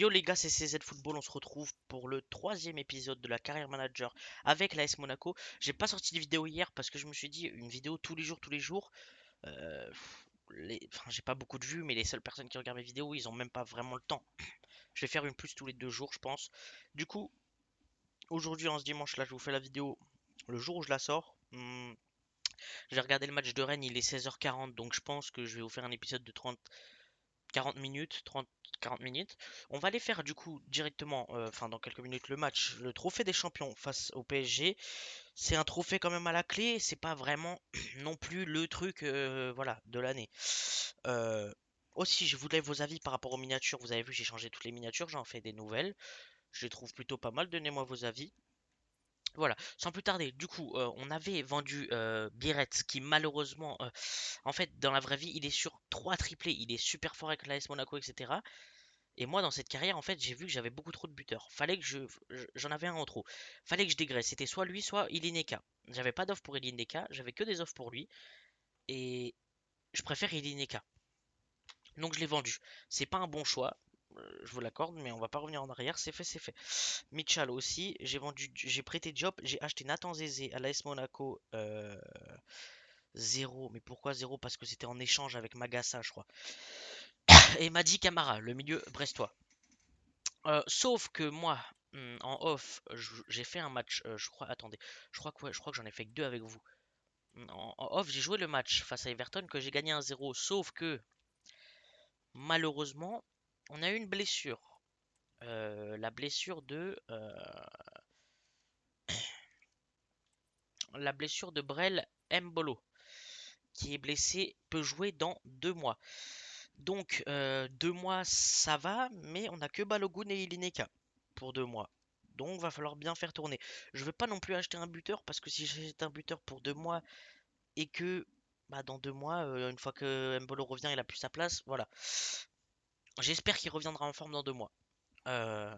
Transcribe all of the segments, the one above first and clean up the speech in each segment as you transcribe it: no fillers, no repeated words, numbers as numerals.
Yo les gars, c'est CZ Football, on se retrouve pour le troisième épisode de la carrière manager avec l'AS Monaco. J'ai pas sorti de vidéo hier parce que je me suis dit une vidéo tous les jours. Enfin, j'ai pas beaucoup de vues, mais les seules personnes qui regardent mes vidéos, ils ont même pas vraiment le temps. Je vais faire une plus tous les 2 jours, je pense. Du coup, aujourd'hui, en ce dimanche là, je vous fais la vidéo le jour où je la sors. J'ai regardé le match de Rennes, il est 16h40, donc je pense que je vais vous faire un épisode de 40 minutes, 40 minutes. On va aller faire du coup directement, enfin dans quelques minutes, le match, le trophée des champions face au PSG. C'est un trophée quand même à la clé, c'est pas vraiment non plus le truc voilà, de l'année. Euh, Aussi, je voulais vos avis par rapport aux miniatures. Vous avez vu, j'ai changé toutes les miniatures, j'en fais des nouvelles. Je les trouve plutôt pas mal, donnez-moi vos avis. Voilà, sans plus tarder, du coup, on avait vendu Biret, qui malheureusement, en fait, dans la vraie vie, il est sur 3 triplés, il est super fort avec l'AS Monaco, etc. Et moi, dans cette carrière, en fait, j'ai vu que j'avais beaucoup trop de buteurs. Fallait que j'en avais un en trop. Fallait que je dégraisse. C'était soit lui, soit Ilineka. J'avais pas d'offre pour Ilineka, j'avais que des offres pour lui. Et je préfère Ilineka. Donc je l'ai vendu. C'est pas un bon choix, je vous l'accorde, mais on va pas revenir en arrière. C'est fait, c'est fait. Mitchell aussi, j'ai vendu, j'ai prêté Job, j'ai acheté Nathan Zézé à l'AS Monaco 0. Mais pourquoi 0? Parce que c'était en échange avec Magassa, je crois. Et Madi Camara, le milieu brestois. Sauf que moi, en off, j'ai fait un match, je crois, attendez, je crois que, ouais, je crois que j'en ai fait que deux avec vous. En off, j'ai joué le match face à Everton que j'ai gagné 1-0, sauf que malheureusement, on a eu une blessure. La blessure de Brel Mbolo, qui est blessé, peut jouer dans 2 mois. Donc 2 mois ça va, mais on n'a que Balogun et Ilineka pour 2 mois. Donc va falloir bien faire tourner. Je veux pas non plus acheter un buteur parce que si j'achète un buteur pour 2 mois et que bah, dans 2 mois, une fois que Mbolo revient, il a plus sa place, voilà. J'espère qu'il reviendra en forme dans 2 mois. Euh,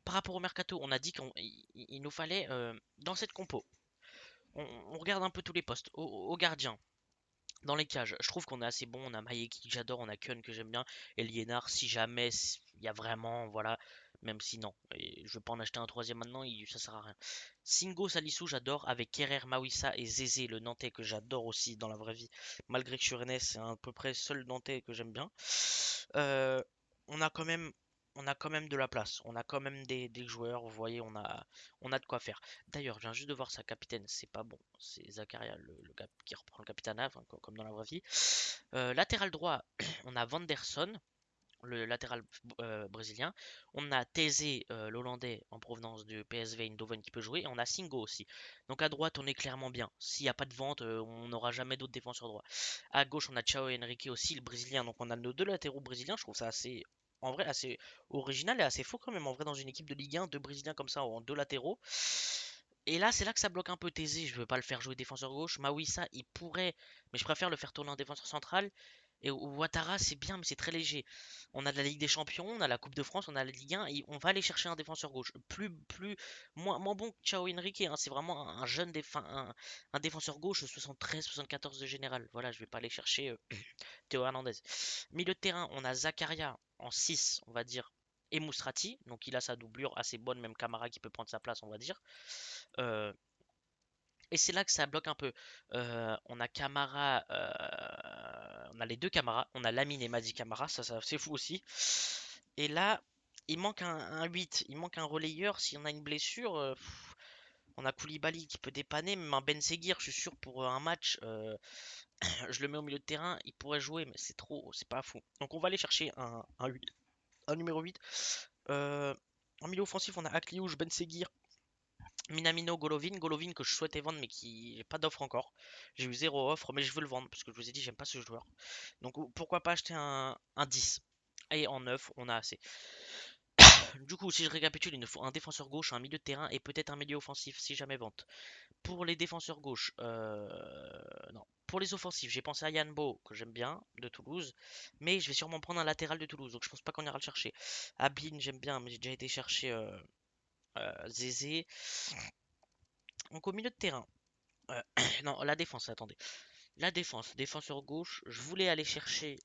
Par rapport au mercato, on a dit qu'il nous fallait dans cette compo. On regarde un peu tous les postes. Au gardien, dans les cages, je trouve qu'on est assez bon. On a Maïeki que j'adore, on a Kun que j'aime bien, et Liénard si jamais il y a vraiment, voilà, même si non. Et je veux pas en acheter un troisième maintenant, ça sert à rien. Singo Salissou, j'adore, avec Kerrer, Mawissa et Zézé, le Nantais que j'adore aussi dans la vraie vie, malgré que je suis Rennais, c'est à peu près seul Nantais que j'aime bien. Euh, on a quand même. On a quand même de la place, on a quand même des joueurs, vous voyez, on a de quoi faire. D'ailleurs, je viens juste de voir sa capitaine, c'est pas bon. C'est Zakaria, le gars qui reprend le capitanat, enfin, comme dans la vraie vie. Latéral droit, on a Vanderson, le latéral brésilien. On a Thésée, l'Hollandais en provenance du PSV Eindhoven qui peut jouer. Et on a Singo aussi. Donc à droite, on est clairement bien. S'il n'y a pas de vente, on n'aura jamais d'autres défenseurs droits. À gauche, on a Thiago Henrique aussi, le brésilien. Donc on a nos deux latéraux brésiliens. Je trouve ça assez, en vrai, assez original et assez faux quand même. En vrai, dans une équipe de Ligue 1, deux brésiliens comme ça en deux latéraux. Et là, c'est là que ça bloque un peu Thésée. Je veux pas le faire jouer défenseur gauche. Mawissa, il pourrait, mais je préfère le faire tourner en défenseur central. Et Ouattara, c'est bien, mais c'est très léger. On a de la Ligue des Champions, on a la Coupe de France, on a la Ligue 1, et on va aller chercher un défenseur gauche. Moins bon que Thiago Henrique, hein. C'est vraiment un jeune un défenseur gauche 73-74 de général. Voilà, je vais pas aller chercher Théo Hernandez. Milieu de terrain, on a Zakaria en 6, on va dire, et Mousrati. Donc il a sa doublure assez bonne, même Camara qui peut prendre sa place, on va dire. Euh, et c'est là que ça bloque un peu. On a Camara, on a les deux Camara, on a Lamine et Madi Camara, ça c'est fou aussi. Et là, il manque un 8, il manque un relayeur. Si on a une blessure, on a Koulibaly qui peut dépanner, même un Ben Seguir, je suis sûr pour un match, je le mets au milieu de terrain, il pourrait jouer, mais c'est trop, c'est pas fou. Donc on va aller chercher un numéro 8. Euh, En milieu offensif, on a Akliouche, Ben Seguir, Minamino, Golovin que je souhaitais vendre mais qui j'ai pas d'offre encore. J'ai eu zéro offre mais je veux le vendre parce que je vous ai dit j'aime pas ce joueur. Donc pourquoi pas acheter un 10. Et en 9 on a assez. Du coup si je récapitule il nous faut un défenseur gauche, un milieu de terrain et peut-être un milieu offensif si jamais vente. Pour les défenseurs gauche, non. Pour les offensifs j'ai pensé à Yanbo que j'aime bien de Toulouse. Mais je vais sûrement prendre un latéral de Toulouse donc je pense pas qu'on ira le chercher. Ablin j'aime bien mais j'ai déjà été chercher Zézé. Donc au milieu de terrain. Non, la défense, attendez. La défense, défenseur gauche, je voulais aller chercher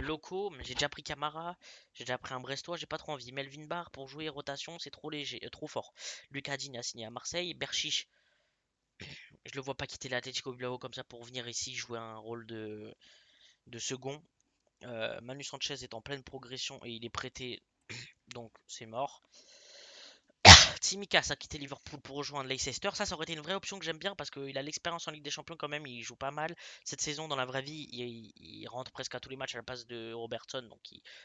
locaux, mais j'ai déjà pris Camara, j'ai déjà pris un Brestois, j'ai pas trop envie. Melvin Barr pour jouer rotation, c'est trop léger, trop fort. Lucas Digne a signé à Marseille. Berchiche, je le vois pas quitter l'Atlético Bilbao comme ça pour venir ici jouer un rôle de second. Manu Sanchez est en pleine progression et il est prêté, donc c'est mort. Tsimikas a quitté Liverpool pour rejoindre Leicester. Ça aurait été une vraie option que j'aime bien parce qu'il a l'expérience en Ligue des Champions quand même. Il joue pas mal. Cette saison, dans la vraie vie, il rentre presque à tous les matchs à la place de Robertson. Donc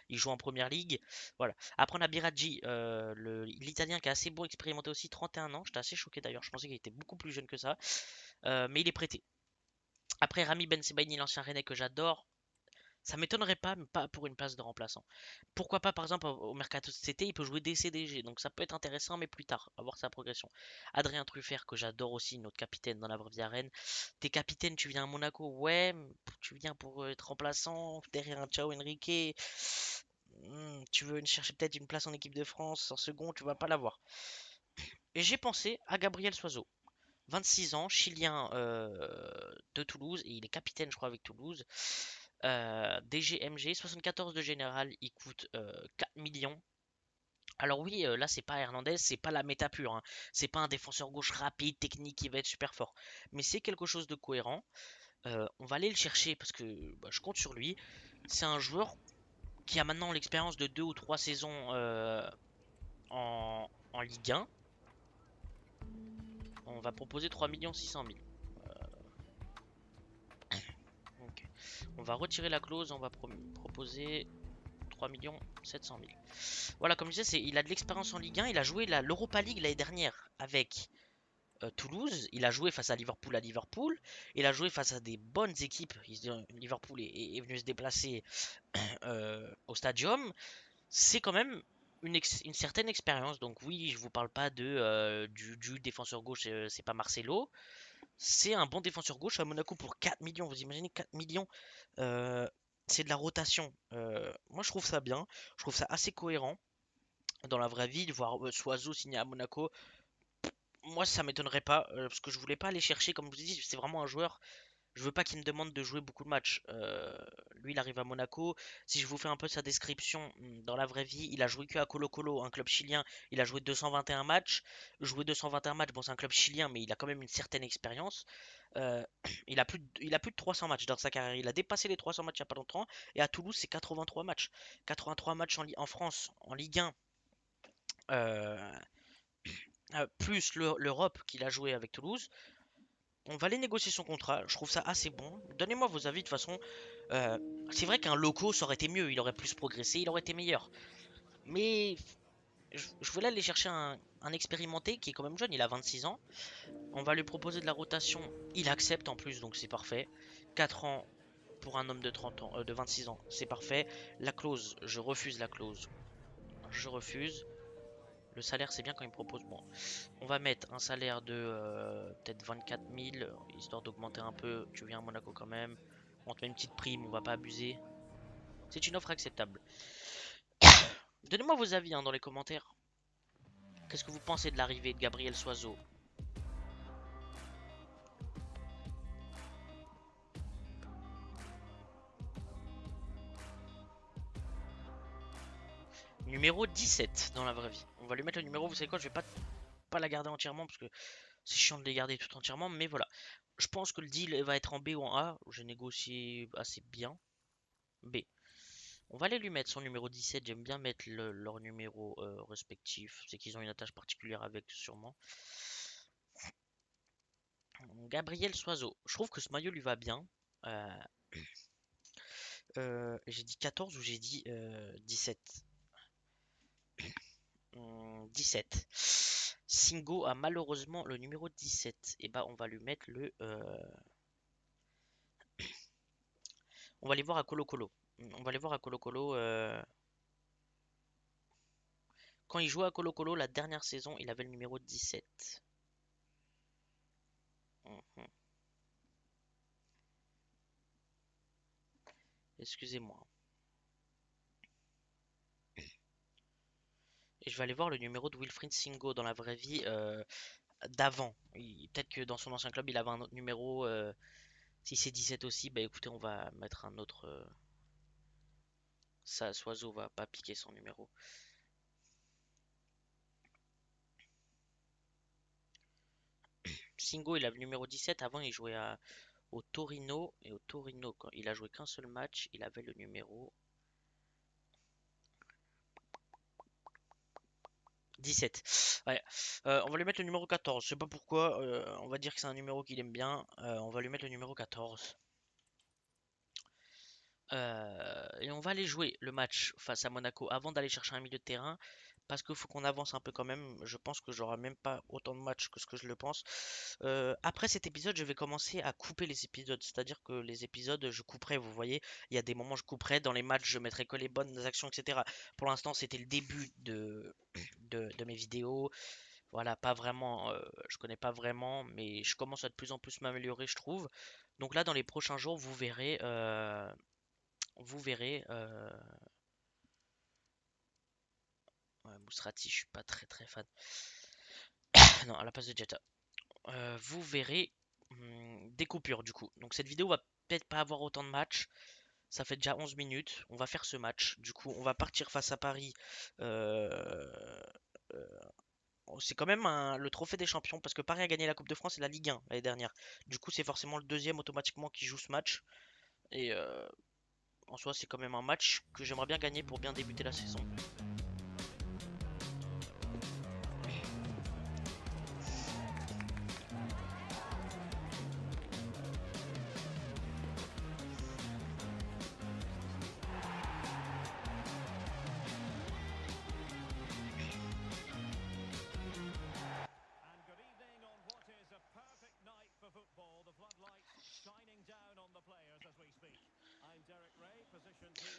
il joue en première ligue. Voilà. Après, on a Biraggi, l'Italien qui est assez bon, expérimenté aussi, 31 ans. J'étais assez choqué d'ailleurs. Je pensais qu'il était beaucoup plus jeune que ça. Mais il est prêté. Après, Rami Ben Sebaini, l'ancien Rennais que j'adore. Ça m'étonnerait pas, mais pas pour une place de remplaçant. Pourquoi pas, par exemple, au Mercato CT, il peut jouer DCDG, donc ça peut être intéressant, mais plus tard, à voir sa progression. Adrien Truffert, que j'adore aussi, notre capitaine dans la vraie vie arène. T'es capitaine, tu viens à Monaco, ouais, tu viens pour être remplaçant, derrière un Ciao Enrique. Tu veux chercher peut-être une place en équipe de France, en second, tu vas pas l'avoir. Et j'ai pensé à Gabriel Soiseau. 26 ans, chilien de Toulouse, et il est capitaine, je crois, avec Toulouse. DGMG, 74 de général, il coûte 4 millions. Alors oui, là c'est pas Hernandez, c'est pas la méta pure, hein. C'est pas un défenseur gauche rapide, technique qui va être super fort. Mais c'est quelque chose de cohérent. On va aller le chercher parce que bah, je compte sur lui. C'est un joueur qui a maintenant l'expérience de 2 ou 3 saisons en Ligue 1. On va proposer 3 600 000. Donc, on va retirer la clause, on va proposer 3 700 000. Voilà, comme je disais, il a de l'expérience en Ligue 1. Il a joué l'Europa League l'année dernière avec Toulouse. Il a joué face à Liverpool. Il a joué face à des bonnes équipes. Liverpool est venu se déplacer au stadium. C'est quand même une certaine expérience. Donc oui, je vous parle pas du défenseur gauche, c'est pas Marcelo. C'est un bon défenseur gauche à Monaco pour 4 millions. Vous imaginez 4 millions, euh, c'est de la rotation. Moi, je trouve ça bien. Je trouve ça assez cohérent dans la vraie vie de voir Soiseau signer à Monaco. Moi, ça m'étonnerait pas parce que je voulais pas aller chercher, comme je vous dis, c'est vraiment un joueur. Je veux pas qu'il me demande de jouer beaucoup de matchs. Lui, il arrive à Monaco. Si je vous fais un peu sa description, dans la vraie vie, il a joué que à Colo-Colo, un club chilien. Il a joué 221 matchs. Jouer 221 matchs, bon, c'est un club chilien, mais il a quand même une certaine expérience. Euh, il a plus de 300 matchs dans sa carrière. Il a dépassé les 300 matchs il y a pas longtemps. Et à Toulouse, c'est 83 matchs. 83 matchs en France, en Ligue 1. euh, plus l'Europe qu'il a joué avec Toulouse. On va aller négocier son contrat. Je trouve ça assez bon. Donnez-moi vos avis de toute façon. Euh, c'est vrai qu'un loco, ça aurait été mieux. Il aurait plus progressé, il aurait été meilleur. Mais je voulais aller chercher un expérimenté qui est quand même jeune. Il a 26 ans. On va lui proposer de la rotation. Il accepte en plus, donc c'est parfait. 4 ans pour un homme de 30 ans, de 26 ans, c'est parfait. La clause, je refuse la clause. Je refuse. Le salaire, c'est bien quand il me propose. Bon, on va mettre un salaire de peut-être 24 000, histoire d'augmenter un peu. Tu viens à Monaco quand même. On te met une petite prime, on va pas abuser. C'est une offre acceptable. Donnez-moi vos avis hein, dans les commentaires. Qu'est-ce que vous pensez de l'arrivée de Gabriel Soiseau? Numéro 17 dans la vraie vie. On va lui mettre le numéro, vous savez quoi, je vais pas la garder entièrement parce que c'est chiant de les garder tout entièrement, mais voilà. Je pense que le deal va être en B ou en A. J'ai négocié assez bien. B. On va aller lui mettre son numéro 17. J'aime bien mettre leur numéro respectif. C'est qu'ils ont une attache particulière avec, sûrement. Gabriel Soiseau. Je trouve que ce maillot lui va bien. Euh, j'ai dit 14 ou j'ai dit 17? 17. Singo a malheureusement le numéro 17. Et bah, on va lui mettre on va aller voir à Colo Colo. On va aller voir à Colo Colo. Quand il jouait à Colo Colo la dernière saison, il avait le numéro 17. Mhm. Excusez-moi. Et je vais aller voir le numéro de Wilfried Singo dans la vraie vie d'avant. Peut-être que dans son ancien club, il avait un autre numéro. Si c'est 17 aussi, bah écoutez, on va mettre un autre. Ça, Soiseau va pas piquer son numéro. Singo, il a le numéro 17. Avant, il jouait au Torino. Et au Torino, quand il a joué qu'un seul match, il avait le numéro 17. Ouais. On va lui mettre le numéro 14. Je sais pas pourquoi. On va dire que c'est un numéro qu'il aime bien. On va lui mettre le numéro 14. Et on va aller jouer le match face à Monaco avant d'aller chercher un milieu de terrain. Parce qu'il faut qu'on avance un peu quand même. Je pense que j'aurai même pas autant de matchs que ce que je le pense. Après cet épisode, je vais commencer à couper les épisodes. C'est-à-dire que les épisodes, je couperai. Vous voyez, il y a des moments je couperai. Dans les matchs, je mettrai que les bonnes actions, etc. Pour l'instant, c'était le début de mes vidéos. Voilà, pas vraiment. Je connais pas vraiment, mais je commence à de plus en plus m'améliorer, je trouve. Donc là, dans les prochains jours, vous verrez. Vous verrez. Ouais, Mousrati, je suis pas très fan. Non, à la place de Jetta. Vous verrez des coupures du coup. Donc cette vidéo va peut-être pas avoir autant de matchs. Ça fait déjà 11 minutes. On va faire ce match. Du coup, on va partir face à Paris. Euh, euh, c'est quand même le trophée des champions parce que Paris a gagné la Coupe de France et la Ligue 1 l'année dernière. Du coup, c'est forcément le deuxième automatiquement qui joue ce match. Et en soi, c'est quand même un match que j'aimerais bien gagner pour bien débuter la saison.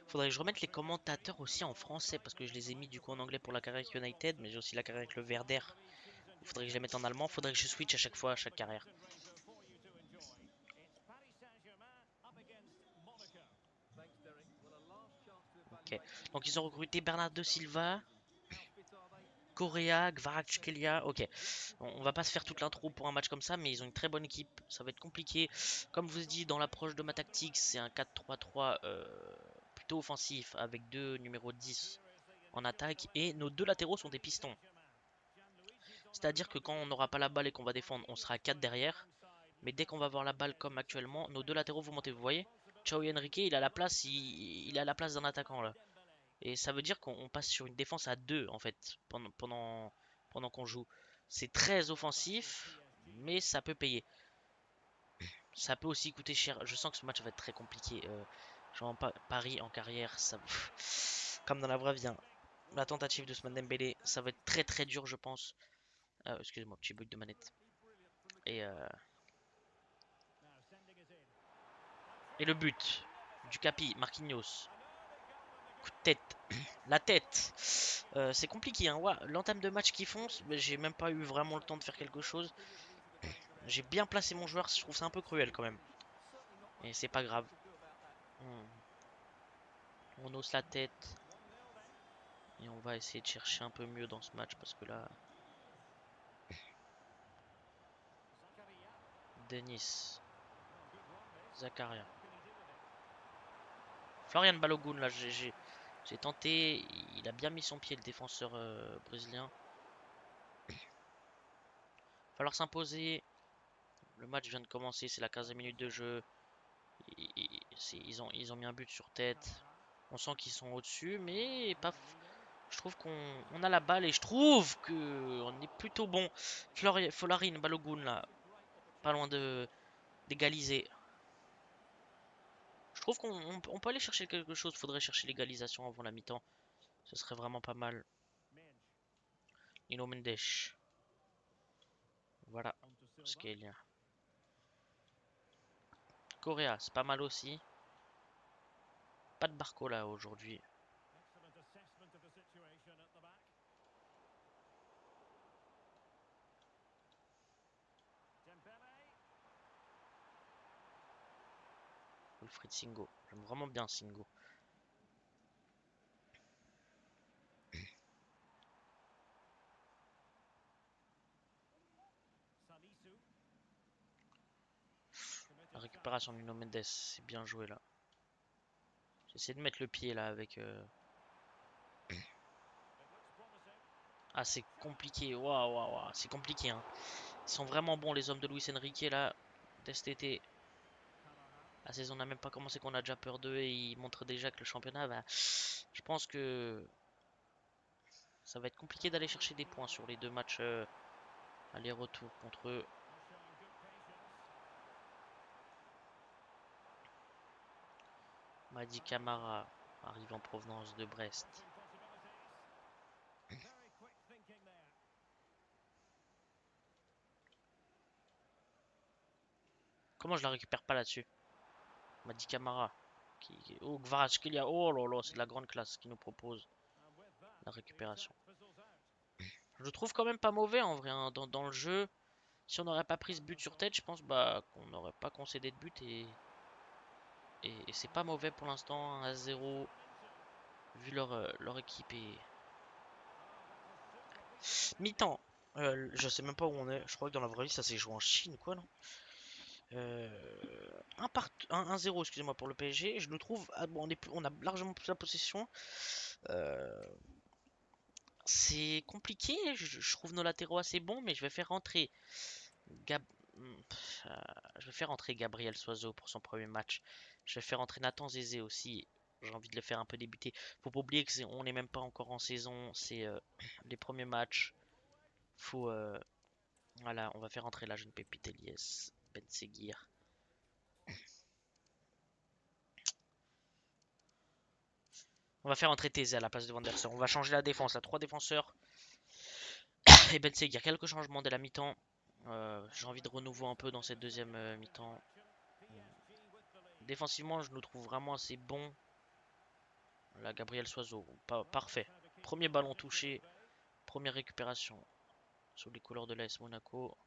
Faudrait que je remette les commentateurs aussi en français parce que je les ai mis du coup en anglais pour la carrière avec United, mais j'ai aussi la carrière avec le Werder. Faudrait que je les mette en allemand, faudrait que je switch à chaque fois, à chaque carrière. Ok. Donc ils ont recruté Bernardo Silva, Correa, Kvaratskhelia. Ok. On va pas se faire toute l'intro pour un match comme ça, mais ils ont une très bonne équipe. Ça va être compliqué. Comme je vous ai dit, dans l'approche de ma tactique, c'est un 4-3-3 plutôt offensif avec deux numéros 10 en attaque et nos deux latéraux sont des pistons. C'est-à-dire que quand on n'aura pas la balle et qu'on va défendre, on sera à 4 derrière. Mais dès qu'on va avoir la balle comme actuellement, nos deux latéraux vont monter. Vous voyez? Ciao et Enrique, il a la place, il a la place d'un attaquant là. Et ça veut dire qu'on passe sur une défense à 2 en fait pendant qu'on joue. C'est très offensif, mais ça peut payer. Ça peut aussi coûter cher. Je sens que ce match va être très compliqué. Genre Paris en carrière, ça, comme dans la vraie vie, hein. La tentative de Ousmane Dembélé, ça va être très dur, je pense. Excusez-moi, petit bug de manette. Et, euh, et le but du Capi, Marquinhos. Coup de tête. La tête. C'est compliqué, hein. Ouais, l'entame de match qu'ils font, j'ai même pas eu vraiment le temps de faire quelque chose. J'ai bien placé mon joueur, je trouve ça un peu cruel quand même. Et c'est pas grave. On, on hausse la tête. Et on va essayer de chercher un peu mieux dans ce match parce que là, Denis, Zakaria. Florian Balogun, là, j'ai tenté. Il a bien mis son pied, le défenseur brésilien. Falloir s'imposer. Le match vient de commencer, c'est la 15e minute de jeu. Ils ont mis un but sur tête. On sent qu'ils sont au-dessus, mais pas. Je trouve qu'on a la balle et je trouve que on est plutôt bon. Folarin, Balogun là, pas loin de d'égaliser. Je trouve qu'on peut aller chercher quelque chose. Faudrait chercher l'égalisation avant la mi-temps. Ce serait vraiment pas mal. Nino Mendes. Voilà. Scalia. Correa, c'est pas mal aussi. Pas de Barco là aujourd'hui. Wilfried Singo. J'aime vraiment bien Singo. La récupération de Nuno Mendes, c'est bien joué là. J'essaie de mettre le pied là avec. Ah, c'est compliqué. Waouh, waouh, waouh. C'est compliqué, hein. Ils sont vraiment bons, les hommes de Luis Enrique là. Dès cet été. La saison n'a même pas commencé qu'on a déjà peur d'eux et ils montrent déjà que le championnat, bah, je pense que ça va être compliqué d'aller chercher des points sur les deux matchs aller-retour contre eux. Madi Camara arrive en provenance de Brest. Comment je la récupère pas là-dessus? Madi Camara. Oh, Kvaratskhelia. Oh là là, c'est de la grande classe qui nous propose la récupération. Je le trouve quand même pas mauvais en vrai, hein, dans le jeu. Si on n'aurait pas pris ce but sur tête, je pense bah, qu'on n'aurait pas concédé de but et c'est pas mauvais pour l'instant, 1-0, vu leur équipe est mi-temps. Je sais même pas où on est. Je crois que dans la vraie vie, ça s'est joué en Chine, quoi, non? 1-0, excusez-moi, pour le PSG. Je nous trouve. Ah, bon, on a largement plus la possession. Euh, c'est compliqué. Je trouve nos latéraux assez bons, mais je vais faire rentrer Gab... euh, je vais faire entrer Gabriel Soiseau pour son premier match. Je vais faire entrer Nathan Zézé aussi. J'ai envie de le faire un peu débuter. Faut pas oublier que on n'est même pas encore en saison. C'est les premiers matchs. Faut voilà, on va faire entrer la jeune pépite Elias Ben Seguir. On va faire entrer Thésée à la place de Wanderson. On va changer la défense à 3 défenseurs et Ben Seguir. Quelques changements dès la mi-temps. J'ai envie de renouveau un peu dans cette deuxième mi-temps. Défensivement, je nous trouve vraiment assez bon. Là, Gabriel Soiseau, parfait. Premier ballon touché, première récupération sous les couleurs de l'AS Monaco.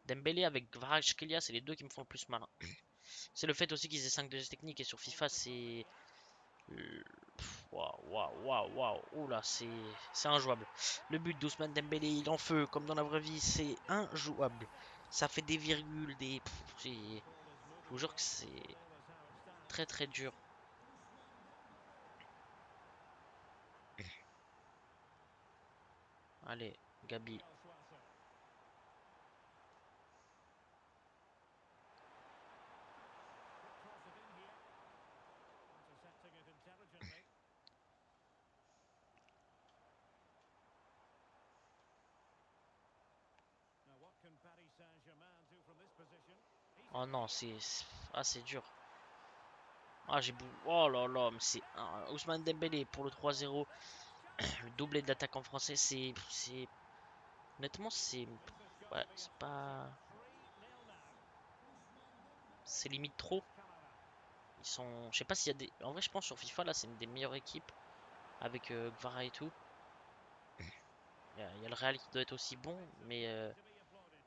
Dembélé avec Kvaratskhelia, c'est les deux qui me font le plus mal, hein. C'est le fait aussi qu'ils aient 5 de gestes techniques et sur FIFA, c'est. Waouh, waouh, waouh, waouh. Oula, c'est injouable. Le but d'Ousmane Dembélé, il en feu, comme dans la vraie vie, c'est injouable. Ça fait des virgules, des. Je vous jure que c'est très très dur. Allez, Gabi. Oh non, ah, c'est dur. Ah, oh là là, mais c'est Ousmane Dembélé pour le 3-0. Le doublé de l'attaquant français, honnêtement, ouais, c'est pas, c'est limite trop. Je sais pas s'il y a des, en vrai, je pense sur FIFA là, c'est une des meilleures équipes avec Gvara et tout. Il y a le Real qui doit être aussi bon, mais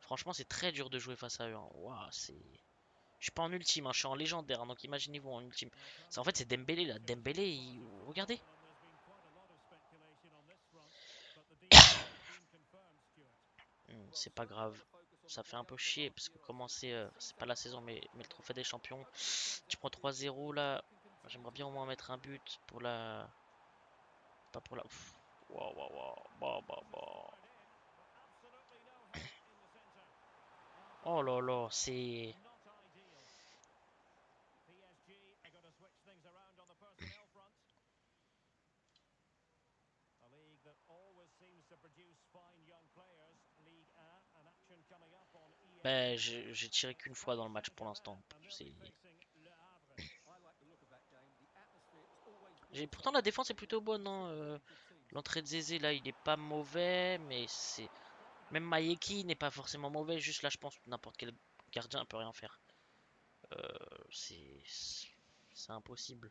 franchement, c'est très dur de jouer face à eux, hein. Ouah, je suis pas en ultime, hein, je suis en légendaire, hein, donc imaginez-vous en ultime. En fait, c'est Dembélé là. Dembélé, regardez. C'est pas grave. Ça fait un peu chier parce que commencer, c'est pas la saison, mais le trophée des champions. Tu prends 3-0 là. J'aimerais bien au moins mettre un but pour la. Pas pour la. Waouh, waouh, waouh. Bah, bah, bah. Oh là là, c'est. Ben, j'ai tiré qu'une fois dans le match pour l'instant. Pourtant la défense est plutôt bonne, hein. L'entrée de Zézé là, il est pas mauvais, mais c'est. Même Maeki n'est pas forcément mauvais. Juste là, je pense que n'importe quel gardien peut rien faire. Euh, c'est c'est impossible.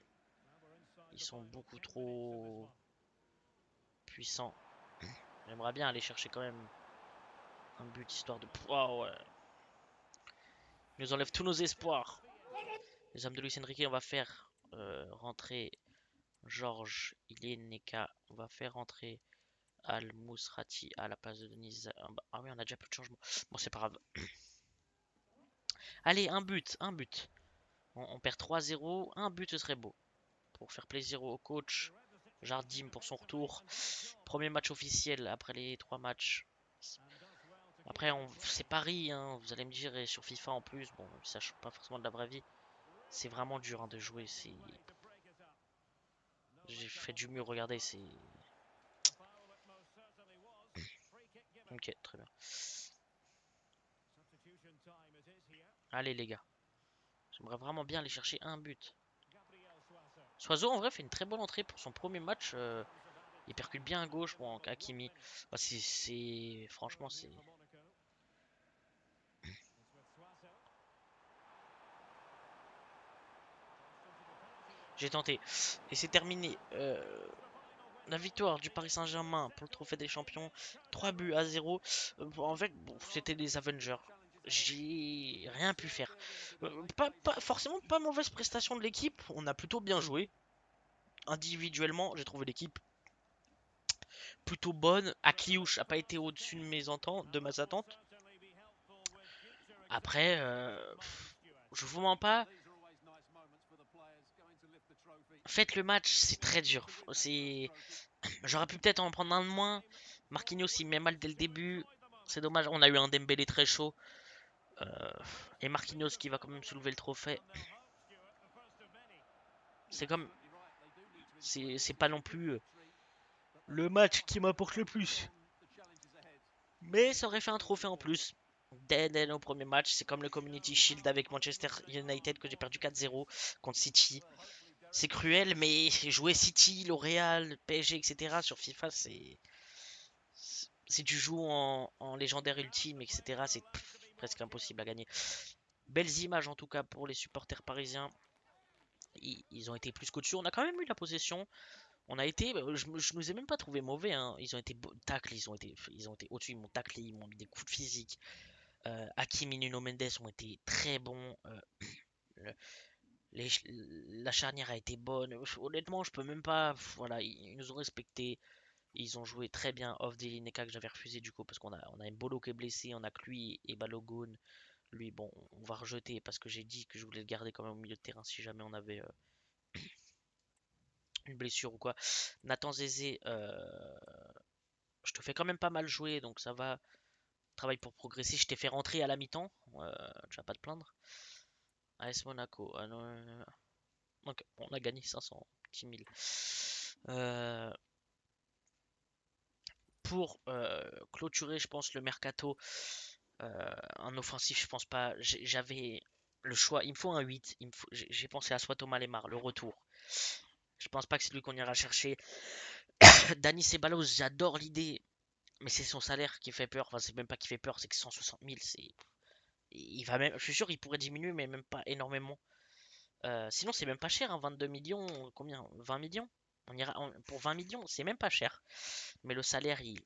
Ils sont beaucoup trop puissants. J'aimerais bien aller chercher quand même un but histoire de. Oh ouais. Ils nous enlèvent tous nos espoirs. Les hommes de Luis Enrique, on va faire rentrer Georges Ilieneka. On va faire rentrer Al Mousrati à la place de Denise. Ah oui, on a déjà plus de changement. Bon, c'est pas grave. Allez, un but, un but. On perd 3-0, un but ce serait beau. Pour faire plaisir au coach. Jardim pour son retour. Premier match officiel après les 3 matchs. Après, c'est Paris, hein, vous allez me dire, et sur FIFA en plus, bon, ça change pas forcément de la vraie vie. C'est vraiment dur hein, de jouer. J'ai fait du mieux, regardez, c'est. Ok, très bien. Allez les gars, j'aimerais vraiment bien aller chercher un but. Soiseau en vrai fait une très bonne entrée pour son premier match. Il percute bien à gauche, bon, Hakimi. Bah, franchement, c'est. J'ai tenté. Et c'est terminé. La victoire du Paris Saint-Germain pour le trophée des champions. 3 buts à 0. En fait, bon, c'était des Avengers. J'ai rien pu faire. Forcément pas mauvaise prestation de l'équipe. On a plutôt bien joué. Individuellement, j'ai trouvé l'équipe plutôt bonne. Akliouche a pas été au-dessus de mes attentes. Après, je vous mens pas. Faites le match, c'est très dur. J'aurais pu peut-être en prendre un de moins. Marquinhos il met mal dès le début. C'est dommage, on a eu un Dembélé très chaud. Euh, et Marquinhos qui va quand même soulever le trophée. C'est comme. C'est pas non plus le match qui m'apporte le plus. Mais ça aurait fait un trophée en plus. Dès nos premiers matchs, c'est comme le Community Shield avec Manchester United que j'ai perdu 4-0 contre City. C'est cruel, mais jouer City, L'Oréal, PSG, etc. sur FIFA, si tu joues en légendaire ultime, etc., c'est presque impossible à gagner. Belles images en tout cas pour les supporters parisiens. Ils ont été plus qu'au-dessus. On a quand même eu la possession. On a été, je nous ai même pas trouvé mauvais, hein. Ils ont été tacles, ils ont été au-dessus, ils m'ont taclé, ils m'ont mis des coups de physique. Hakim et Nuno Mendes ont été très bons. Le- les la charnière a été bonne. Honnêtement, je peux même pas. Voilà, ils nous ont respecté. Ils ont joué très bien off des Lineca que j'avais refusé du coup parce qu'on a Mbolo qui est blessé, on a que lui et Balogun. Lui, bon, on va rejeter parce que j'ai dit que je voulais le garder quand même au milieu de terrain si jamais on avait une blessure ou quoi. Nathan Zézé, je te fais quand même pas mal jouer donc ça va. Travail pour progresser. Je t'ai fait rentrer à la mi-temps, tu vas pas te plaindre. AS Monaco, ah non, donc on a gagné 510 000. Euh, pour clôturer, je pense, le mercato, en offensif, je pense pas. J'avais le choix. Il me faut un 8. J'ai pensé à soit Thomas Lemar, le retour. Je pense pas que c'est lui qu'on ira chercher. Dani Ceballos, j'adore l'idée, mais c'est son salaire qui fait peur. Enfin, c'est même pas qui fait peur, c'est que 160 000, c'est. Il va même, je suis sûr qu'il pourrait diminuer, mais même pas énormément. Sinon, c'est même pas cher, hein, 22 millions, combien? 20 millions? Pour 20 millions, c'est même pas cher. Mais le salaire, il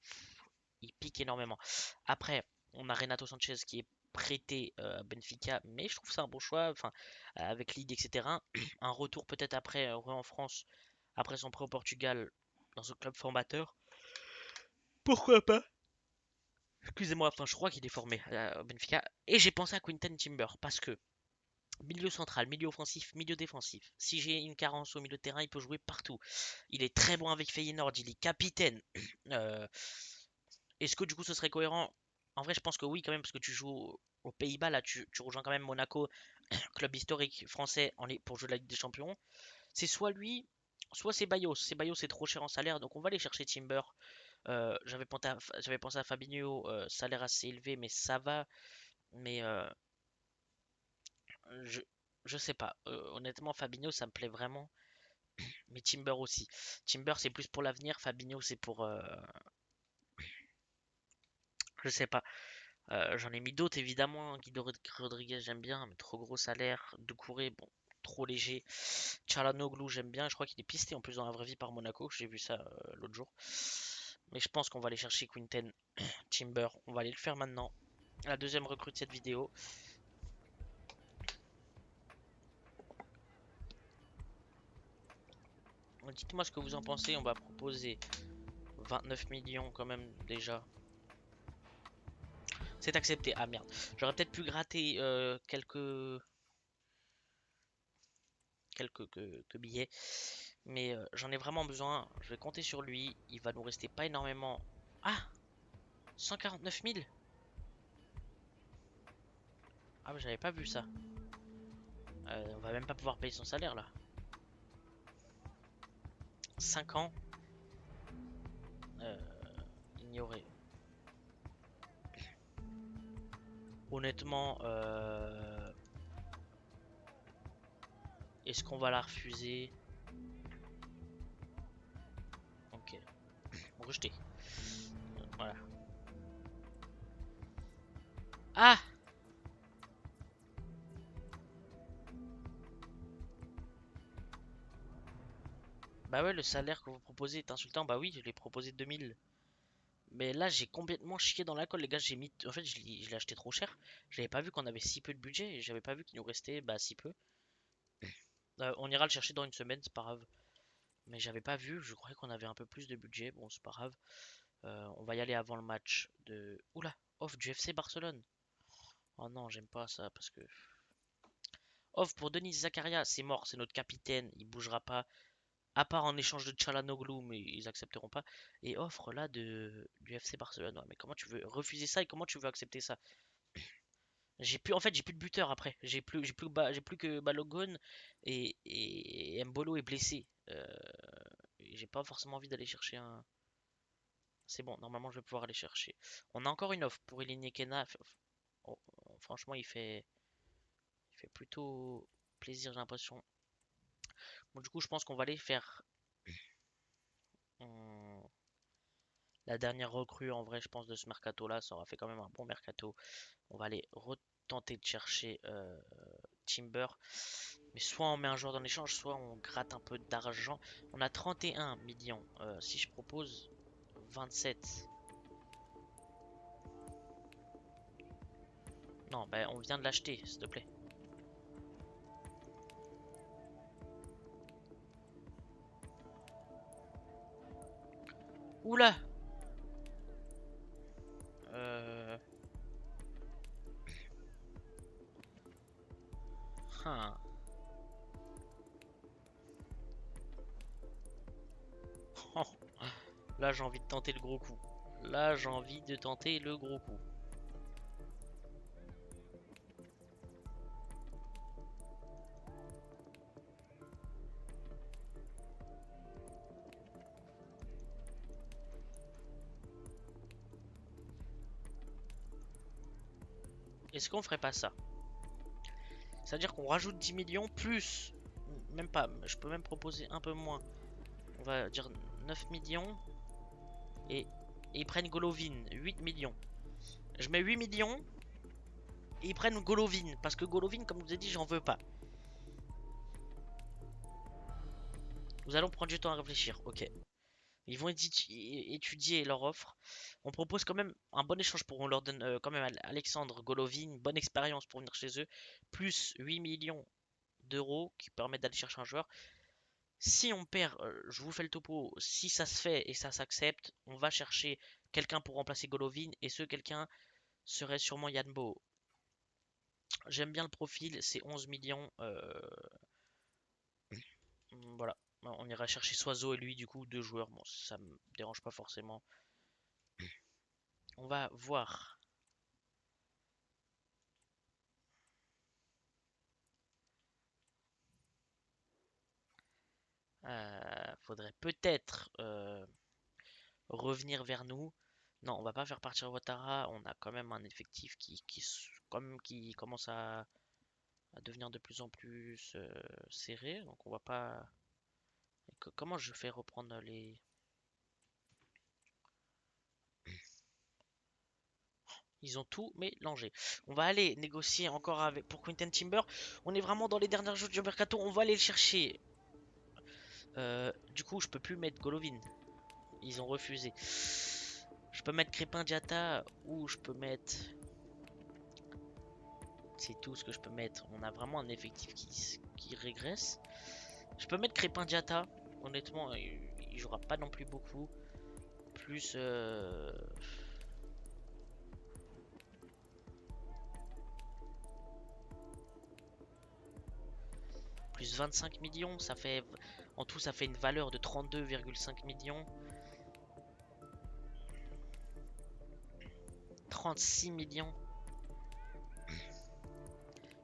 pique énormément. Après, on a Renato Sanchez qui est prêté à Benfica, mais je trouve ça un bon choix. Enfin, avec Ligue, etc. Un retour peut-être après en France, après son prêt au Portugal, dans ce club formateur. Pourquoi pas? Excusez-moi, enfin, je crois qu'il est formé à Benfica. Et j'ai pensé à Quinten Timber parce que milieu central, milieu offensif, milieu défensif. Si j'ai une carence au milieu de terrain, il peut jouer partout. Il est très bon avec Feyenoord, il est capitaine. Euh, Est-ce que du coup ce serait cohérent? En vrai, je pense que oui, quand même, parce que tu joues aux Pays-Bas, là, tu rejoins quand même Monaco, club historique français pour jouer la Ligue des Champions. C'est soit lui, soit c'est Bayos. C'est Bayos, c'est trop cher en salaire, donc on va aller chercher Timber. J'avais pensé à Fabinho, salaire assez élevé, mais ça va. Mais je, je sais pas. Honnêtement, Fabinho, ça me plaît vraiment. Mais Timber aussi. Timber, c'est plus pour l'avenir. Fabinho, c'est pour. Je sais pas. J'en ai mis d'autres, évidemment. Guido Rodriguez, j'aime bien, mais trop gros salaire. Doucouré, bon, trop léger. Çalhanoğlu, j'aime bien. Je crois qu'il est pisté en plus dans la vraie vie par Monaco. J'ai vu ça l'autre jour. Mais je pense qu'on va aller chercher Quinten Timber. On va aller le faire maintenant. La deuxième recrue de cette vidéo. Dites-moi ce que vous en pensez. On va proposer 29 millions quand même déjà. C'est accepté. Ah merde. J'aurais peut-être pu gratter quelques billets. Mais j'en ai vraiment besoin. Je vais compter sur lui. Il va nous rester pas énormément. Ah! 149 000? Ah, mais j'avais pas vu ça. On va même pas pouvoir payer son salaire là. 5 ans. Euh, ignoré. Honnêtement, est-ce qu'on va la refuser? Ok. Rejeté. Voilà. Ah! Bah ouais, le salaire que vous proposez est insultant. Bah oui, je l'ai proposé 2000. Mais là, j'ai complètement chié dans la colle, les gars. J'ai mis. En fait, je l'ai acheté trop cher. J'avais pas vu qu'on avait si peu de budget. Et j'avais pas vu qu'il nous restait bah, si peu. On ira le chercher dans une semaine, c'est pas grave. Mais j'avais pas vu. Je croyais qu'on avait un peu plus de budget. Bon, c'est pas grave. On va y aller avant le match de. Oula! Off du FC Barcelone. Oh non, j'aime pas ça parce que. Off pour Denis Zakaria, c'est mort. C'est notre capitaine. Il bougera pas. À part en échange de Çalhanoğlu, mais ils accepteront pas. Et offre là du FC Barcelone. Ouais, mais comment tu veux refuser ça et comment tu veux accepter ça? J'ai plus de buteur après. J'ai plus que Balogun et Mbolo est blessé. Et j'ai pas forcément envie d'aller chercher un. C'est bon, normalement je vais pouvoir aller chercher. On a encore une offre pour Eline Kena. Oh, franchement, il fait plutôt plaisir, j'ai l'impression. Bon, du coup, je pense qu'on va aller faire hum, la dernière recrue en vrai, je pense, de ce mercato là. Ça aura fait quand même un bon mercato. On va aller retenter de chercher Timber. Mais soit on met un joueur dans l'échange, soit on gratte un peu d'argent. On a 31 millions. Si je propose 27. Non, bah on vient de l'acheter, s'il te plaît. Oula! Euh... hein. Là, j'ai envie de tenter le gros coup. Là, j'ai envie de tenter le gros coup. Est-ce qu'on ferait pas ça? C'est-à-dire qu'on rajoute 10 millions plus. Même pas, je peux même proposer un peu moins. On va dire 9 millions. Et, et ils prennent Golovin, 8 millions. Je mets 8 millions. Et ils prennent Golovin. Parce que Golovin, comme je vous ai dit, j'en veux pas. Nous allons prendre du temps à réfléchir. Ok. Ils vont étudier leur offre. On propose quand même un bon échange pour. On leur donne quand même Alexandre Golovin, bonne expérience pour venir chez eux. Plus 8 millions d'euros qui permettent d'aller chercher un joueur. Si on perd, je vous fais le topo, si ça se fait et ça s'accepte, on va chercher quelqu'un pour remplacer Golovin et ce quelqu'un serait sûrement Yann Bo. J'aime bien le profil, c'est 11 millions. Voilà, on ira chercher Soiseau et lui, du coup, deux joueurs. Bon, ça me dérange pas forcément. On va voir. Faudrait peut-être revenir vers nous. Non, on va pas faire partir Ouattara. On a quand même un effectif qui commence à devenir de plus en plus serré. Donc on va pas. Comment je fais reprendre les. Ils ont tout mélangé. On va aller négocier encore avec pour Quentin Timber. On est vraiment dans les derniers jours du mercato. On va aller le chercher. Du coup, je peux plus mettre Golovin. Ils ont refusé. Je peux mettre Crépin Diatta ou je peux mettre. C'est tout ce que je peux mettre. On a vraiment un effectif qui régresse. Je peux mettre Crépin Diatta. Honnêtement, il jouera pas non plus beaucoup. Plus. plus 25 millions, ça fait en tout ça fait une valeur de 32,5 millions. 36 millions.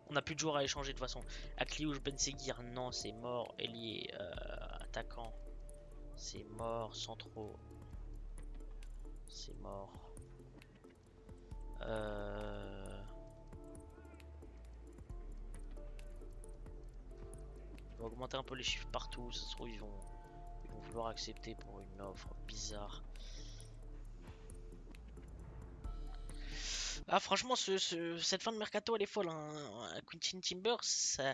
On n'a plus de joueurs à échanger de toute façon. Akliouche, Ben Seguir, non, c'est mort. Ailier, attaquant, c'est mort. Centraux, c'est mort. On va augmenter un peu les chiffres partout. Ça se trouve, ils vont vouloir accepter pour une offre bizarre. Ah, franchement, cette fin de mercato, elle est folle, hein. Quentin Timber, ça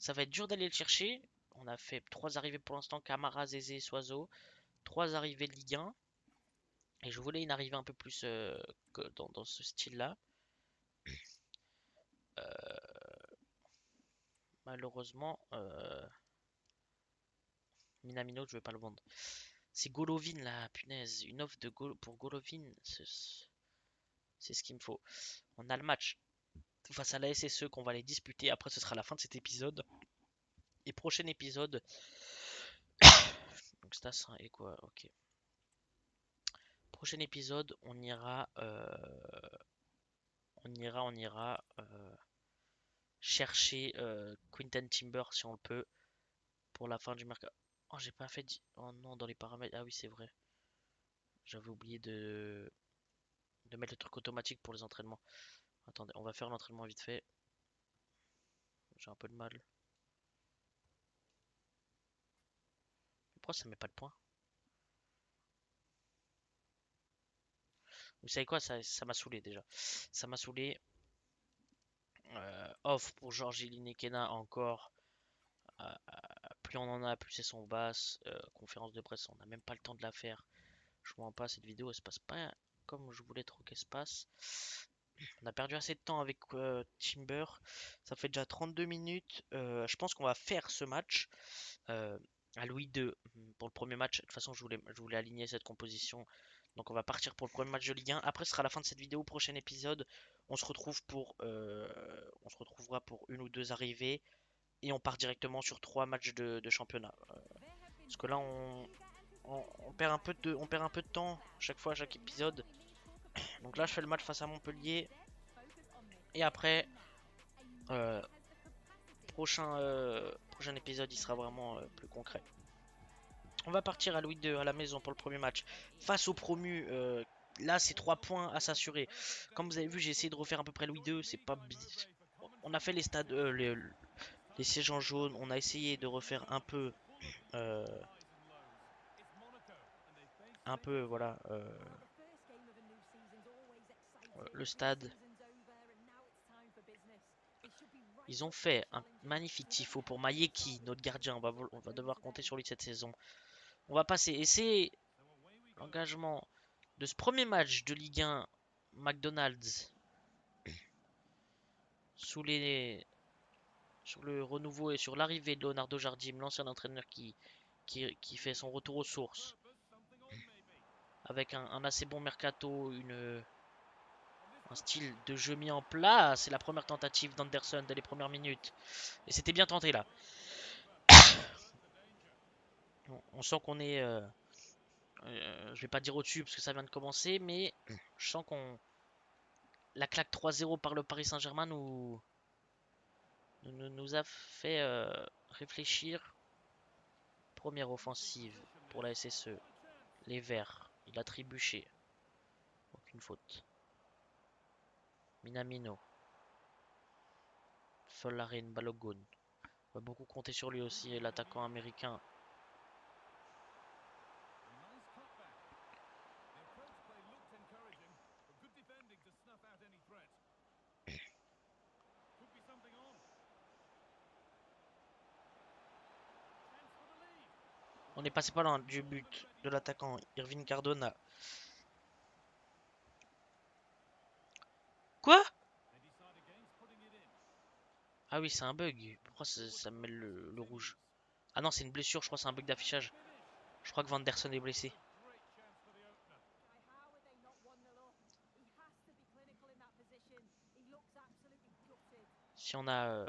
va être dur d'aller le chercher. On a fait 3 arrivées pour l'instant, Camara, Zézé, Soiseau. 3 arrivées de Ligue 1. Et je voulais une arrivée un peu plus dans ce style-là. Malheureusement, Minamino, je vais pas le vendre. C'est Golovin là, punaise. Une offre pour Golovin, c'est ce qu'il me faut. On a le match face à la SSE qu'on va les disputer. Après, ce sera la fin de cet épisode. Et prochain épisode. Donc, Stas et quoi, ok. Prochain épisode, on ira. Chercher Quinten Timber si on le peut pour la fin du mercato. Oh, j'ai pas fait. Oh non, dans les paramètres. Ah oui, c'est vrai. J'avais oublié de mettre le truc automatique pour les entraînements. Attendez, on va faire l'entraînement vite fait. J'ai un peu de mal. Pourquoi ça met pas de points? Vous savez quoi, ça m'a saoulé déjà. Ça m'a saoulé. Off pour Georgie Lineker encore. Euh, plus on en a, plus elles sont basses. Conférence de presse, on n'a même pas le temps de la faire. Je vois pas, cette vidéo elle se passe pas comme je voulais trop qu'elle se passe. On a perdu assez de temps avec Timber. Ça fait déjà 32 minutes. Je pense qu'on va faire ce match à Louis II pour le premier match. De toute façon, je voulais aligner cette composition. Donc on va partir pour le premier match de Ligue 1. Après, ce sera la fin de cette vidéo. Prochain épisode, on se retrouvera pour une ou deux arrivées. Et on part directement sur 3 matchs de championnat. Parce que là, on perd on perd un peu de temps chaque fois, à chaque épisode. Donc là, je fais le match face à Montpellier. Et après, euh, prochain épisode, il sera vraiment plus concret. On va partir à Louis II à la maison pour le premier match. Face au promu, là, c'est 3 points à s'assurer. Comme vous avez vu, j'ai essayé de refaire à peu près Louis II. C'est pas. On a fait les stades, les sièges en jaune. On a essayé de refaire euh, voilà, le stade. Ils ont fait un magnifique tifo pour Mayeki, notre gardien. On va devoir compter sur lui cette saison. On va passer. Et c'est l'engagement de ce premier match de Ligue 1 McDonald's sous sur le renouveau et sur l'arrivée de Leonardo Jardim, l'ancien entraîneur qui fait son retour aux sources. Avec un assez bon mercato, un style de jeu mis en place. C'est la première tentative d'Anderson dès les premières minutes. Et c'était bien tenté là. On sent qu'on est je vais pas dire au-dessus parce que ça vient de commencer, mais je sens qu'on la claque 3-0 par le Paris Saint-Germain nous a fait réfléchir. Première offensive pour la SSE. Les Verts, il a trébuché. Aucune faute. Minamino. Folarin Balogun. On va beaucoup compter sur lui aussi, l'attaquant américain. On est passé pas loin du but de l'attaquant Irving Cardona. Quoi? Ah oui, c'est un bug. Pourquoi ça me met le rouge? Ah non, c'est une blessure, je crois que c'est un bug d'affichage. Je crois que Van der Son est blessé. Si on a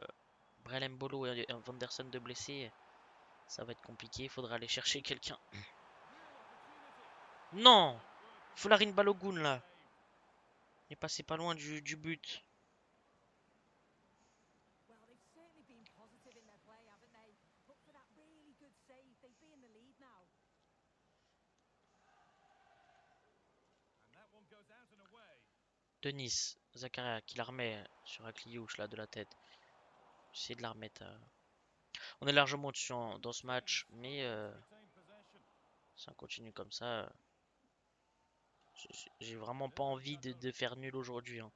Brel Mbolo et Vanderson de blessés, ça va être compliqué. Il faudra aller chercher quelqu'un. Non! Folarin Balogun là. Il est passé pas loin du but. Denis, Zakaria qui la remet sur Akliouche là de la tête. J'essaie de la remettre. On est largement au-dessus dans ce match, mais si on continue comme ça, j'ai vraiment pas envie de faire nul aujourd'hui, hein.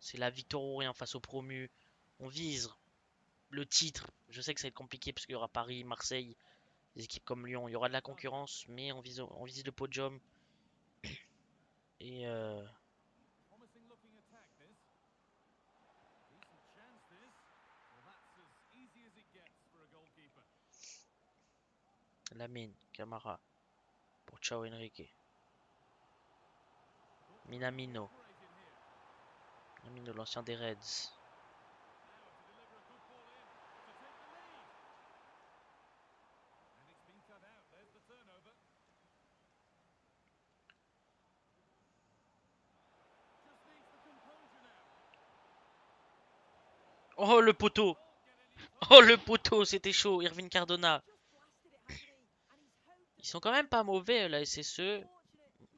C'est la victoire ou rien face aux promus. On vise le titre. Je sais que ça va être compliqué parce qu'il y aura Paris, Marseille, des équipes comme Lyon. Il y aura de la concurrence, mais on vise le podium. Et Lamine, Camara pour Ciao Enrique. Minamino. Minamino, l'ancien des Reds. Oh le poteau! Oh le poteau, c'était chaud, Irvine Cardona. Ils sont quand même pas mauvais la SSE.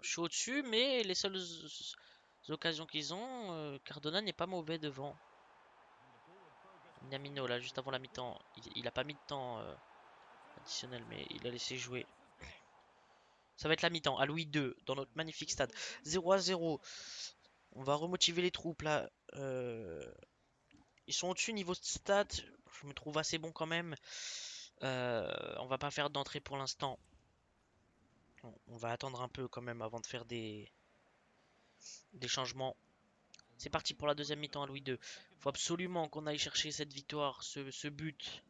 Chaud dessus, mais les seules occasions qu'ils ont, Cardona n'est pas mauvais devant. Minamino là, juste avant la mi-temps, il a pas mis de temps additionnel, mais il a laissé jouer. Ça va être la mi-temps, à Louis II, dans notre magnifique stade. 0-0. On va remotiver les troupes là. Ils sont au-dessus niveau stats. Je me trouve assez bon quand même. On va pas faire d'entrée pour l'instant. On va attendre un peu quand même avant de faire des changements. C'est parti pour la deuxième mi-temps à Louis II. Faut absolument qu'on aille chercher cette victoire, ce but.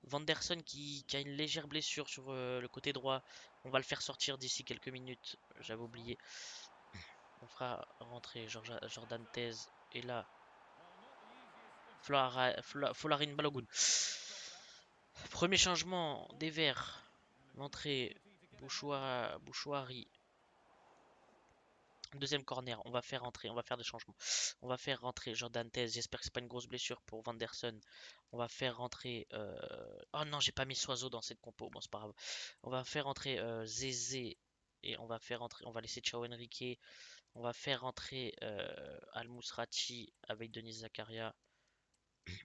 Vanderson qui a une légère blessure sur le côté droit. On va le faire sortir d'ici quelques minutes. J'avais oublié. On fera rentrer Jordan Tez. Et là, Folarin Balogun. Premier changement des Verts. L'entrée Bouchouari. Deuxième corner, on va faire rentrer, on va faire des changements. On va faire rentrer Jordan Tez. J'espère que c'est pas une grosse blessure pour Vanderson. On va faire rentrer. Oh non, j'ai pas mis Soiseau dans cette compo. Bon, c'est pas grave. On va faire rentrer Zézé. Et on va faire rentrer. On va laisser Chao Enrique. On va faire rentrer Al Mousrati avec Denis Zakaria.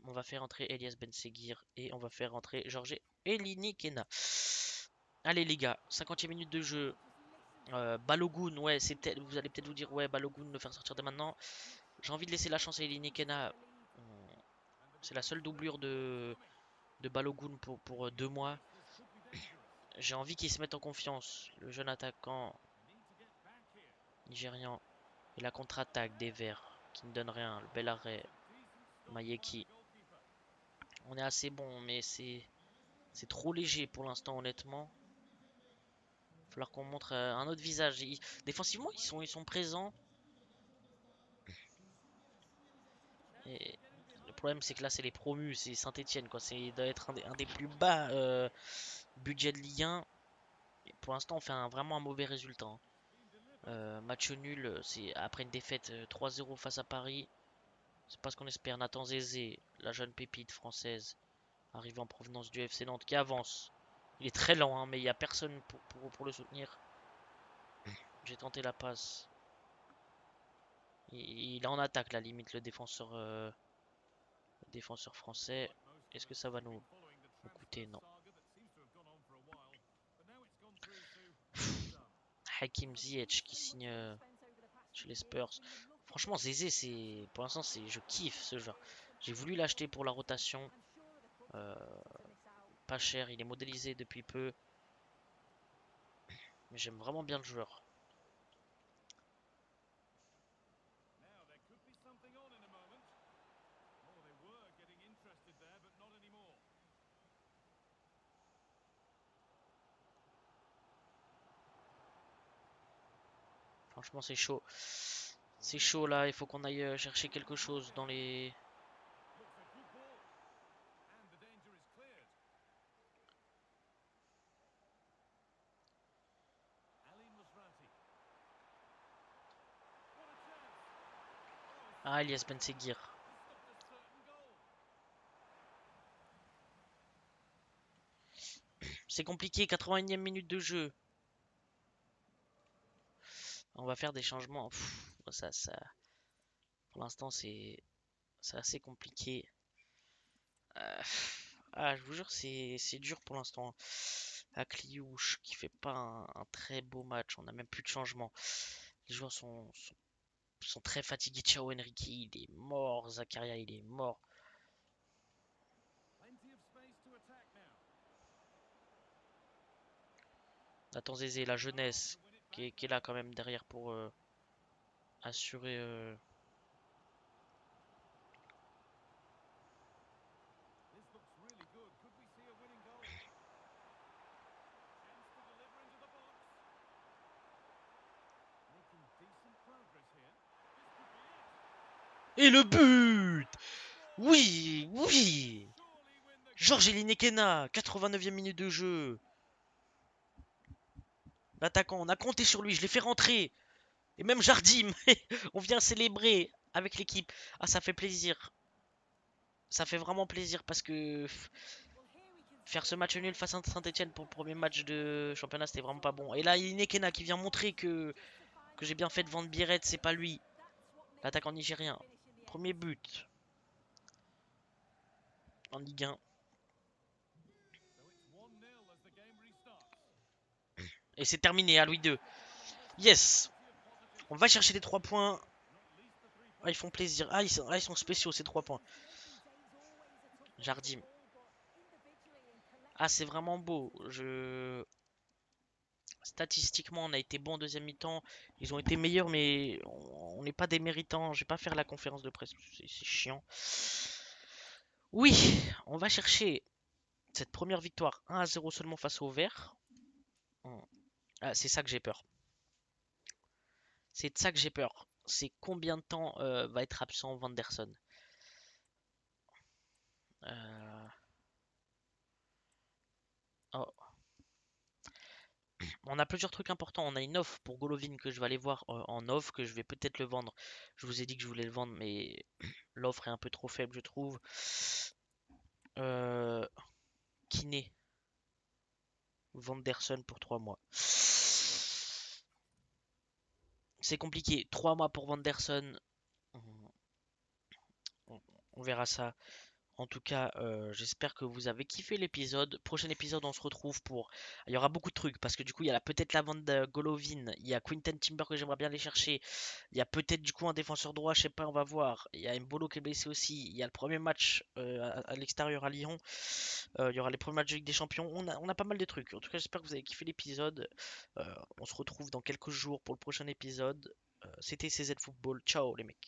On va faire rentrer Elias Benseguir. Et on va faire rentrer Georges Elini Kena. Allez les gars, 50e minute de jeu. Balogun, ouais, vous allez peut-être vous dire, ouais, Balogun, le faire sortir dès maintenant. J'ai envie de laisser la chance à Elini Kena. C'est la seule doublure de Balogun pour 2 mois. J'ai envie qu'il se mette en confiance. Le jeune attaquant nigérian. Et la contre-attaque des Verts qui ne donne rien. Le bel arrêt. Mayeki. On est assez bon, mais c'est trop léger pour l'instant, honnêtement. Il va falloir qu'on montre un autre visage. Défensivement, ils sont présents. Et le problème, c'est que là, c'est les promus. C'est Saint-Etienne, quoi. Il doit être un des plus bas budget de Ligue 1. Et pour l'instant, on fait vraiment un mauvais résultat, hein. Match nul, c'est après une défaite 3-0 face à Paris. C'est pas ce qu'on espère. Nathan Zézé, la jeune pépite française, arrivée en provenance du FC Nantes, qui avance. Il est très lent, hein, mais il n'y a personne pour le soutenir. J'ai tenté la passe. Il est en attaque, la limite, le défenseur français. Est-ce que ça va nous coûter? Non. Hakim Ziyech qui signe chez les Spurs. Franchement, Zézé, pour l'instant, je kiffe ce genre. J'ai voulu l'acheter pour la rotation. Euh, Pas cher, il est modélisé depuis peu. Mais j'aime vraiment bien le joueur. Franchement, c'est chaud. C'est chaud là, il faut qu'on aille chercher quelque chose dans les... Ah, Elias Ben Seguir. C'est compliqué, 81e minute de jeu. On va faire des changements. Pff, pour l'instant, c'est assez compliqué. Ah, je vous jure, c'est dur pour l'instant. À Cliouche, qui fait pas un très beau match. On a même plus de changement. Les joueurs sont très fatigués. Ciao Henrique, il est mort. Zakaria, il est mort. Nathan Zézé, la jeunesse, qui est là quand même derrière pour assurer. Et le but! Oui, oui! Georges Elinekena, 89e minute de jeu. L'attaquant, on a compté sur lui, je l'ai fait rentrer. Et même Jardim, on vient célébrer avec l'équipe. Ah, ça fait plaisir. Ça fait vraiment plaisir parce que faire ce match nul face à Saint-Etienne pour le premier match de championnat, c'était vraiment pas bon. Et là, Elinekena qui vient montrer que j'ai bien fait de vendre Biret, c'est pas lui. L'attaquant nigérien. Premier but en Ligue 1. Et c'est terminé à Louis II. Yes! On va chercher les 3 points. Ah, ils font plaisir. Ils sont spéciaux ces 3 points. Jardim. Ah, c'est vraiment beau. Statistiquement, on a été bon en deuxième mi-temps. Ils ont été meilleurs, mais on n'est pas des méritants. Je vais pas faire la conférence de presse. C'est chiant. Oui, on va chercher cette première victoire 1-0 seulement face au Vert. Ah, c'est ça que j'ai peur. C'est de ça que j'ai peur. C'est combien de temps va être absent Vanderson. Euh, oh, on a plusieurs trucs importants. On a une offre pour Golovin que je vais aller voir en offre, que je vais peut-être le vendre. Je vous ai dit que je voulais le vendre, mais l'offre est un peu trop faible, je trouve. Euh, Kiné, Vanderson pour 3 mois. C'est compliqué. 3 mois pour Vanderson. On, on verra ça. En tout cas, j'espère que vous avez kiffé l'épisode. Prochain épisode, on se retrouve pour. Il y aura beaucoup de trucs parce que du coup, il y a peut-être la vente de Golovin. Il y a Quinten Timber que j'aimerais bien aller chercher. Il y a peut-être du coup un défenseur droit, je sais pas, on va voir. Il y a Mbolo qui est blessé aussi. Il y a le premier match à l'extérieur à Lyon. Il y aura les premiers matchs de Ligue des Champions. On a pas mal de trucs. En tout cas, j'espère que vous avez kiffé l'épisode. On se retrouve dans quelques jours pour le prochain épisode. C'était CZ Football. Ciao les mecs.